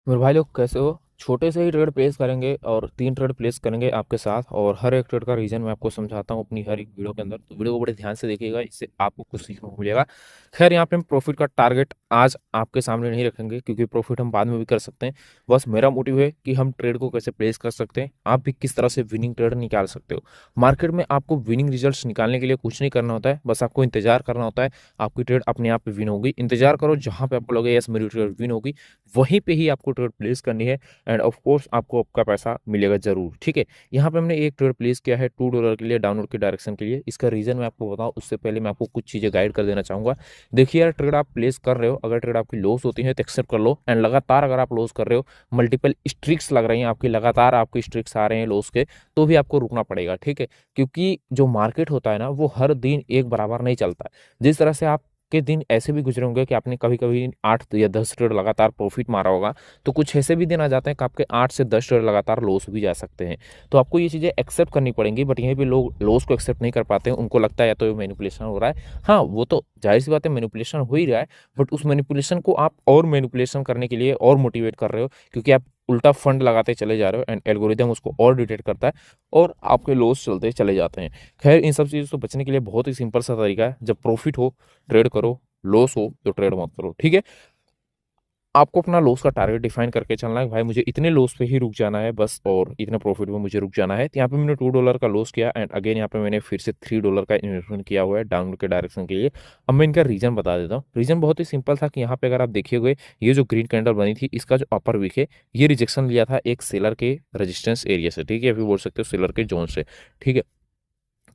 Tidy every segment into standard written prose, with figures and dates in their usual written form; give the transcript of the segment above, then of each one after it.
मेरे भाई लोग कैसे हो। छोटे से ही ट्रेड प्लेस करेंगे और 3 ट्रेड प्लेस करेंगे आपके साथ, और हर एक ट्रेड का रीजन मैं आपको समझाता हूँ अपनी हर एक वीडियो के अंदर। तो वीडियो को बड़े ध्यान से देखिएगा, इससे आपको कुछ सीखने को मिलेगा। खैर, यहाँ पे हम प्रॉफिट का टारगेट आज आपके सामने नहीं रखेंगे, क्योंकि प्रॉफिट हम बाद में भी कर सकते हैं। बस मेरा मोटिव है कि हम ट्रेड को कैसे प्लेस कर सकते हैं, आप भी किस तरह से विनिंग ट्रेड निकाल सकते हो। मार्केट में आपको विनिंग रिजल्ट्स निकालने के लिए कुछ नहीं करना होता है, बस आपको इंतजार करना होता है। आपकी ट्रेड अपने आप विन होगी। इंतजार करो, जहां पे आपको लगे यस मेरी ट्रेड विन होगी, वहीं पे ही आपको ट्रेड प्लेस करनी है। एंड ऑफ कोर्स आपको आपका पैसा मिलेगा जरूर। ठीक है, यहाँ पे हमने एक ट्रेड प्लेस किया है $2 के लिए, डाउनवर्ड के डायरेक्शन के लिए। इसका रीजन मैं आपको बताऊं उससे पहले मैं आपको कुछ चीजें गाइड कर देना चाहूंगा। देखिए यार, ट्रेड आप प्लेस कर रहे हो, अगर ट्रेड आपकी लॉस होती है तो एक्सेप्ट कर लो। एंड लगातार अगर आप लॉस कर रहे हो, मल्टीपल स्ट्रिक्स लग रही हैं आपकी, लगातार आपके स्ट्रिक्स आ रहे हैं लॉस के, तो भी आपको रुकना पड़ेगा। ठीक है, क्योंकि जो मार्केट होता है ना, वो हर दिन एक बराबर नहीं चलता है। जिस तरह से आप के दिन ऐसे भी गुजरे होंगे कि आपने कभी कभी 8 या 10 ट्रेड लगातार प्रॉफिट मारा होगा, तो कुछ ऐसे भी दिन आ जाते हैं कि आपके 8 से 10 ट्रेड लगातार लॉस भी जा सकते हैं। तो आपको ये चीज़ें एक्सेप्ट करनी पड़ेंगी। बट यहीं पे लोग लॉस को एक्सेप्ट नहीं कर पाते हैं, उनको लगता है या तो ये मैनिपुलेशन हो रहा है। हाँ, वो तो जाहिर सी बात है, मैनिपुलेशन हो ही रहा है। बट उस मैनिपुलेशन को आप और मैनिपुलेशन करने के लिए और मोटिवेट कर रहे हो, क्योंकि आप उल्टा फंड लगाते चले जा रहे हो, एंड एल्गोरिदम उसको और डिटेक्ट करता है और आपके लॉस चलते चले जाते हैं। खैर, इन सब चीज़ों से बचने के लिए बहुत ही सिंपल सा तरीका है। जब प्रॉफिट हो ट्रेड करो, लॉस हो तो ट्रेड मत करो। ठीक है, आपको अपना लॉस का टारगेट डिफाइन करके चलना है। भाई मुझे इतने लॉस पे ही रुक जाना है बस, और इतने प्रॉफिट में मुझे रुक जाना है। तो यहाँ पे मैंने $2 का लॉस किया, एंड अगेन यहाँ पे मैंने फिर से $3 का इन्वेस्टमेंट किया हुआ है डाउनवर्ड के डायरेक्शन के लिए। अब मैं इनका रीजन बता देता हूँ। रीजन बहुत ही सिंपल था कि यहाँ पे अगर आप देखिएगा, ये जो ग्रीन कैंडल बनी थी, इसका जो अपर वीक है, ये रिजेक्शन लिया था एक सेलर के रेजिस्टेंस एरिया से। ठीक है, अभी बोल सकते हो सेलर के जोन से। ठीक है,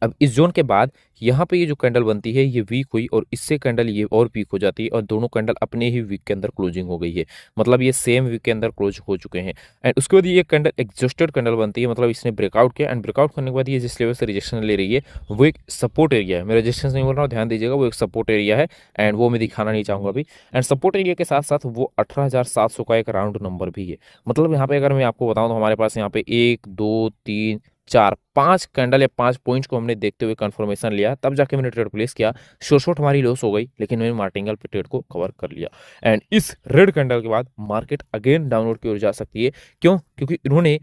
अब इस जोन के बाद यहाँ पे ये जो कैंडल बनती है, ये वीक हुई, और इससे कैंडल ये और वीक हो जाती है, और दोनों कैंडल अपने ही वीक के अंदर क्लोजिंग हो गई है। मतलब ये सेम वीक के अंदर क्लोज हो चुके हैं। एंड उसके बाद ये कैंडल एग्जॉस्टेड कैंडल बनती है, मतलब इसने ब्रेकआउट किया, एंड ब्रेकआउट करने के बाद ये जिस लेवल से रिजेक्शन ले रही है, वो एक सपोर्ट एरिया है। मैं रेजिस्टेंस नहीं बोल रहा हूँ, ध्यान दीजिएगा, वो एक सपोर्ट एरिया है। एंड वो मैं दिखाना नहीं चाहूंगा अभी। एंड सपोर्ट एरिया के साथ साथ वो 18,700 का एक राउंड नंबर भी है। मतलब यहाँ पे अगर मैं आपको बताऊँ तो हमारे पास यहाँ पे 1 2 3 4 5 कैंडल या 5 पॉइंट्स को हमने देखते हुए कंफर्मेशन लिया, तब जाके मैंने ट्रेड प्लेस किया। शॉर्ट हमारी लॉस हो गई, लेकिन मैंने मार्टिंगल पे ट्रेड को कवर कर लिया। एंड इस रेड कैंडल के बाद मार्केट अगेन डाउनवर्ड की ओर जा सकती है। क्यों? क्योंकि इन्होंने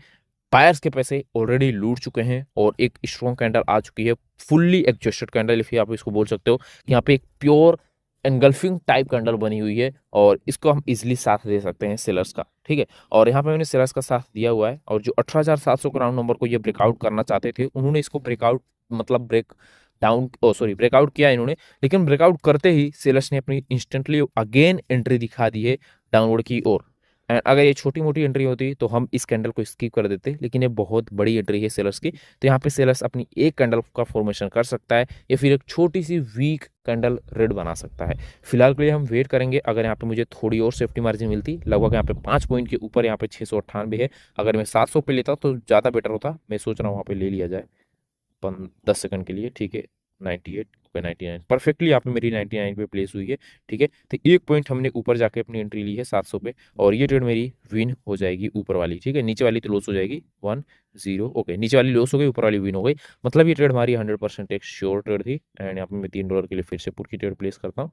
बायर्स के पैसे ऑलरेडी लूट चुके हैं, और एक स्ट्रॉन्ग कैंडल आ चुकी है, फुल्ली एडजस्टेड कैंडल इफ आप इसको बोल सकते हो। कि यहाँ पे एक प्योर एंगल्फिंग टाइप कैंडल बनी हुई है, और इसको हम इजिली साथ दे सकते हैं सेलर्स का। ठीक है, और यहाँ पे मैंने सेलर्स का साथ दिया हुआ है, और जो 18,700 के राउंड नंबर को ये ब्रेकआउट करना चाहते थे, उन्होंने इसको ब्रेकआउट, मतलब ब्रेक डाउन, ओ सॉरी, ब्रेकआउट किया इन्होंने। लेकिन ब्रेकआउट करते ही सेलर्स ने अपनी इंस्टेंटली अगेन एंट्री दिखा दी है डाउनवर्ड की ओर। एंड अगर ये छोटी मोटी एंट्री होती तो हम इस कैंडल को स्किप कर देते, लेकिन ये बहुत बड़ी एंट्री है सेलर्स की। तो यहाँ पे सेलर्स अपनी एक कैंडल का फॉर्मेशन कर सकता है, या फिर एक छोटी सी वीक कैंडल रेड बना सकता है। फिलहाल के लिए हम वेट करेंगे। अगर यहाँ पे मुझे थोड़ी और सेफ्टी मार्जिन मिलती, लगभग यहाँ पे 5 पॉइंट के ऊपर, यहाँ पे 698 है, अगर मैं 700 पे लेता तो ज़्यादा बेटर होता। मैं सोच रहा हूँ वहाँ पे ले लिया जाए 10 सेकंड के लिए। ठीक है, 98 पे 99 परफेक्टली यहाँ पे मेरी 99 पे प्लेस हुई है। ठीक है, तो एक पॉइंट हमने ऊपर जाके अपनी एंट्री ली है 700 पे, और ये ट्रेड मेरी विन हो जाएगी ऊपर वाली। ठीक है, नीचे वाली तो लॉस हो जाएगी 10। ओके, नीचे वाली लॉस हो गई, ऊपर वाली विन हो गई। मतलब ये ट्रेड हमारी 100% एक श्योर ट्रेड थी। एंड यहाँ पे मैं $3 के लिए फिर से पुट की ट्रेड प्लेस करता हूँ।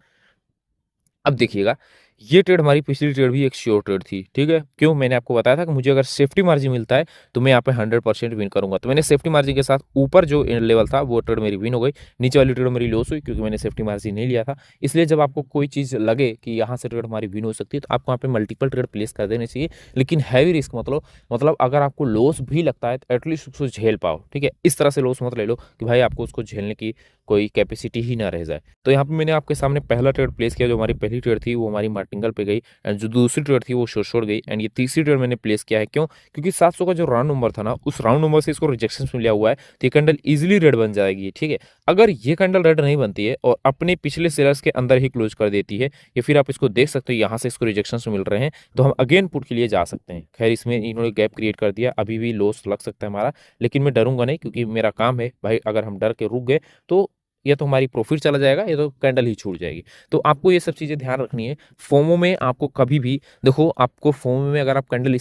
अब देखिएगा, ये ट्रेड हमारी पिछली ट्रेड भी एक श्योर ट्रेड थी। ठीक है, क्यों? मैंने आपको बताया था कि मुझे अगर सेफ्टी मार्जिन मिलता है तो मैं यहाँ पे 100% विन करूंगा। तो मैंने सेफ्टी मार्जिन के साथ ऊपर जो लेवल था वो ट्रेड मेरी विन हो गई, नीचे वाली ट्रेड मेरी लॉस हुई, क्योंकि मैंने सेफ्टी मार्जिन नहीं लिया था। इसलिए जब आपको कोई चीज़ लगे कि यहाँ से ट्रेड हमारी विन हो सकती है, तो आपको यहाँ पे मल्टीपल ट्रेड प्लेस कर देने चाहिए, लेकिन हैवी रिस्क मतलब अगर आपको लॉस भी लगता है तो एटलीस्ट उसको झेल पाओ। ठीक है, इस तरह से लॉस मत ले लो कि भाई आपको उसको झेलने की कोई कैपेसिटी ही ना रह जाए। तो यहाँ पे मैंने आपके सामने पहला ट्रेड प्लेस किया। जो हमारी पहली ट्रेड थी वो हमारी मार्टिंगल पे गई, एंड जो दूसरी ट्रेड थी वो शोर गई, एंड ये तीसरी ट्रेड मैंने प्लेस किया है। क्यों? क्योंकि 700 का जो राउंड नंबर था ना, उस राउंड नंबर से इसको रिजेक्शन मिला हुआ है, तो ये कैंडल इजिली रेड बन जाएगी। ठीक है, अगर ये कैंडल रेड नहीं बनती है और अपने पिछले सेलर्स के अंदर ही क्लोज कर देती है, या फिर आप इसको देख सकते हो यहाँ से इसको रिजेक्शन मिल रहे हैं, तो हम अगेन पुट के लिए जा सकते हैं। खैर, इसमें इन्होंने गैप क्रिएट कर दिया, अभी भी लॉस लग सकता है हमारा, लेकिन मैं डरूंगा नहीं, क्योंकि मेरा काम है भाई। अगर हम डर के रुक गए तो या तो हमारी प्रॉफिट चला जाएगा या तो कैंडल ही छूट जाएगी। तो आपको ये सब चीज़ें ध्यान रखनी है। फोमो में आपको कभी भी देखो, आपको फोमो में अगर आप कैंडल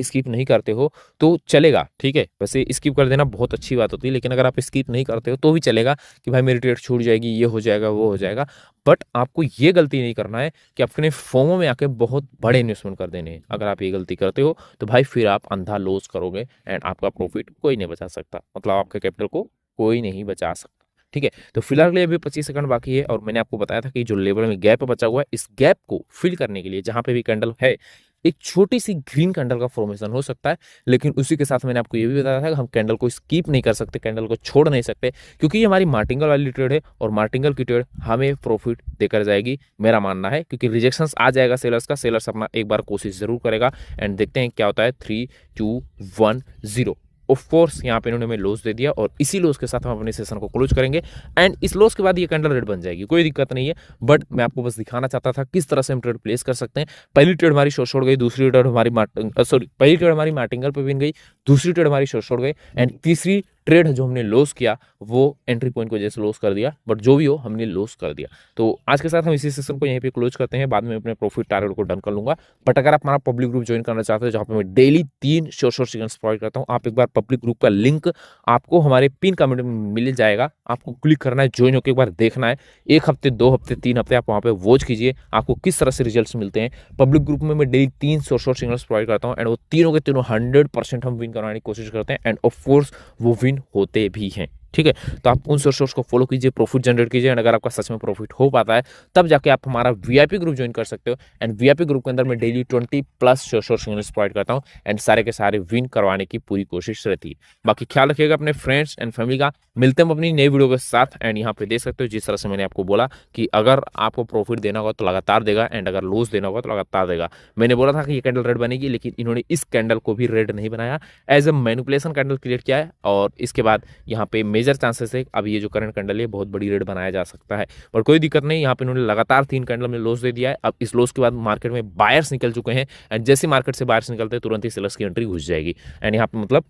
स्किप नहीं करते हो तो चलेगा, ठीक है। वैसे स्किप कर देना बहुत अच्छी बात होती है, लेकिन अगर आप स्किप नहीं करते हो तो भी चलेगा कि भाई मेरी ट्रेड छूट जाएगी, ये हो जाएगा, वो हो जाएगा। बट आपको ये गलती नहीं करना है कि अपने फोमो में आके बहुत बड़े इन्वेस्टमेंट कर देने हैं। अगर आप ये गलती करते हो तो भाई फिर आप अंधा लॉस करोगे एंड आपका प्रॉफिट कोई नहीं बचा सकता, मतलब आपके कैपिटल को कोई नहीं बचा सकता, ठीक है। तो फिलहाल के लिए अभी 25 सेकंड बाकी है और मैंने आपको बताया था कि जो लेवल में गैप बचा हुआ है, इस गैप को फिल करने के लिए जहां पे भी कैंडल है, एक छोटी सी ग्रीन कैंडल का फॉर्मेशन हो सकता है। लेकिन उसी के साथ मैंने आपको ये भी बताया था कि हम कैंडल को स्कीप नहीं कर सकते, कैंडल को छोड़ नहीं सकते, क्योंकि ये हमारी मार्टिंगल वाली ट्रेड है और मार्टिंगल की ट्रेड हमें प्रॉफिट देकर जाएगी, मेरा मानना है। क्योंकि रिजेक्शंस आ जाएगा सेलर्स का, सेलर्स अपना एक बार कोशिश जरूर करेगा एंड देखते हैं क्या होता है। 3 2 1 0। ऑफ कोर्स यहाँ पे इन्होंने हमें लॉस दे दिया और इसी लॉस के साथ हम अपने सेशन को क्लोज करेंगे एंड इस लॉस के बाद ये कैंडल रेड बन जाएगी, कोई दिक्कत नहीं है। बट मैं आपको बस दिखाना चाहता था किस तरह से हम ट्रेड प्लेस कर सकते हैं। पहली ट्रेड हमारी शॉर्ट छोड़ गई, दूसरी ट्रेड हमारी पहली ट्रेड हमारी मार्टिंगल पे बिन गई, दूसरी ट्रेड हमारी शॉर्ट छोड़ गई एंड तीसरी ट्रेड जो हमने लॉस किया वो एंट्री पॉइंट की वजह से लॉस कर दिया। बट जो भी हो हमने लॉस कर दिया। तो आज के साथ हम इसी सेशन को यहीं पे क्लोज करते हैं, बाद में अपने प्रॉफिट टारगेट को डन कर लूंगा। बट अगर आप हमारा पब्लिक ग्रुप ज्वाइन करना चाहते हो जहाँ पे मैं डेली 3 शॉर्ट सिग्नल्स प्रोवाइड करता हूँ, आप एक बार पब्लिक ग्रुप का लिंक आपको हमारे पिन कमेंट में मिल जाएगा, आपको क्लिक करना है, ज्वाइन होकर एक बार देखना है। 1 हफ्ते 2 हफ्ते 3 हफ्ते आप वहाँ पे वॉच कीजिए, आपको किस तरह से रिजल्ट मिलते हैं। पब्लिक ग्रुप में मैं डेली 3 शॉर्ट सिग्नल्स प्रोवाइड करता हूँ एंड वो तीनों के तीनों 100% हम विन करवाने की कोशिश करते हैं एंड ऑफ कोर्स वो विन होते भी हैं, ठीक है। तो आप उन सोर्स को फॉलो कीजिए, प्रॉफिट जनरेट कीजिए एंड अगर आपका सच में प्रॉफिट हो पाता है तब जाके आप हमारा वीआईपी ग्रुप ज्वाइन कर सकते हो एंड वीआईपी ग्रुप के अंदर मैं डेली 20+ सोर्स प्रोवाइड करता हूं एंड सारे के सारे विन करवाने की पूरी कोशिश रहती है। बाकी ख्याल रखिएगा अपने फ्रेंड्स एंड फैमिली का। मिलते हैं अपनी नई वीडियो के साथ एंड यहाँ पे देख सकते हो जिस तरह से मैंने आपको बोला कि अगर आपको प्रॉफिट देना होगा तो लगातार देगा एंड अगर लॉस देना होगा तो लगातार देगा। मैंने बोला था कि ये कैंडल रेड बनेगी, लेकिन इन्होंने इस कैंडल को भी रेड नहीं बनाया, as a manipulation candle create किया है और इसके बाद यहाँ पे मेजर चांसेस है अब ये जो करंट कैंडल है बहुत बड़ी रेड बनाया जा सकता है। पर कोई दिक्कत नहीं, यहाँ पे इन्होंने लगातार 3 कैंडल में लॉस दे दिया है। अब इस लॉस के बाद मार्केट में बायर्स निकल चुके हैं एंड जैसे मार्केट से बायर्स निकलते हैं तुरंत ही सेलर्स की एंट्री घुस जाएगी एंड यहाँ पे मतलब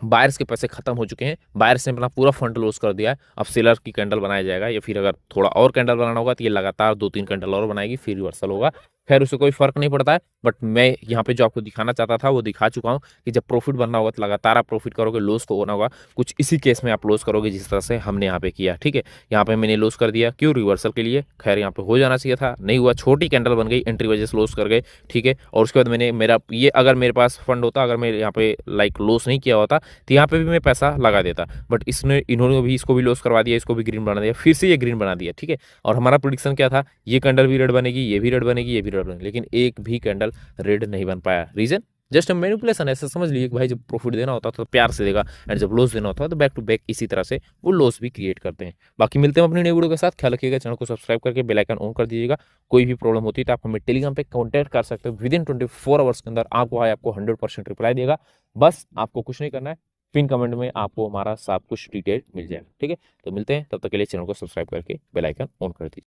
बायर्स के पैसे खत्म हो चुके हैं, बायर्स ने अपना पूरा फंड लॉस कर दिया है। अब सेलर की कैंडल बनाया जाएगा या फिर अगर थोड़ा और कैंडल बनाना होगा तो ये लगातार 2-3 कैंडल और बनाएगी, फिर रिवर्सल होगा। खैर उससे कोई फर्क नहीं पड़ता है, बट मैं यहाँ पे जो आपको दिखाना चाहता था वो दिखा चुका हूँ कि जब प्रॉफिट बनना होगा तो लगातार आप प्रॉफिट करोगे, लॉस को होना होगा कुछ इसी केस में आप लॉस करोगे जिस तरह से हमने यहाँ पे किया, ठीक है। यहाँ पे मैंने लॉस कर दिया, क्यों? रिवर्सल के लिए। खैर यहाँ पे हो जाना चाहिए था, नहीं हुआ, छोटी कैंडल बन गई, एंट्री वजह से लॉस कर गए, ठीक है। और उसके बाद मैंने मेरा ये अगर मेरे पास फंड होता, अगर मैं यहाँ पे लाइक लॉस नहीं किया होता तो यहाँ पे भी मैं पैसा लगा देता, बट इन्होंने भी इसको भी लॉस करवा दिया, इसको भी ग्रीन बना दिया, फिर से ये ग्रीन बना दिया, ठीक है। और हमारा प्रेडिक्शन क्या था, ये कैंडल भी रेड बनेगी, ये भी रेड बनेगी, ये भी रेड बनेगी, लेकिन एक भी कैंडल रेड नहीं बन पाया। रीजन जस्ट मैनिपुलेशन, ऐसा समझ लीजिए कि भाई जब प्रॉफिट देना होता है तो प्यार से देगा एंड जब लॉस देना होता है तो बैक टू बैक इसी तरह से वो लॉस भी क्रिएट करते हैं। बाकी मिलते हैं अपनी नई वीडियो के साथ, ख्याल रखिएगा, चैनल को सब्सक्राइब करके बेल आइकन ऑन कर दीजिएगा। कोई भी प्रॉब्लम होती है तो आप हमें टेलीग्राम पे कॉन्टैक्ट कर सकते हो, विदिन 24 आवर्स के अंदर आपको 100% रिप्लाई देगा। बस आपको कुछ नहीं करना है, पिन कमेंट में आपको हमारा सब कुछ डिटेल मिल जाएगा, ठीक है। तो मिलते हैं, तब तक के लिए चैनल को सब्सक्राइब करके बेल आइकन ऑन कर दीजिए।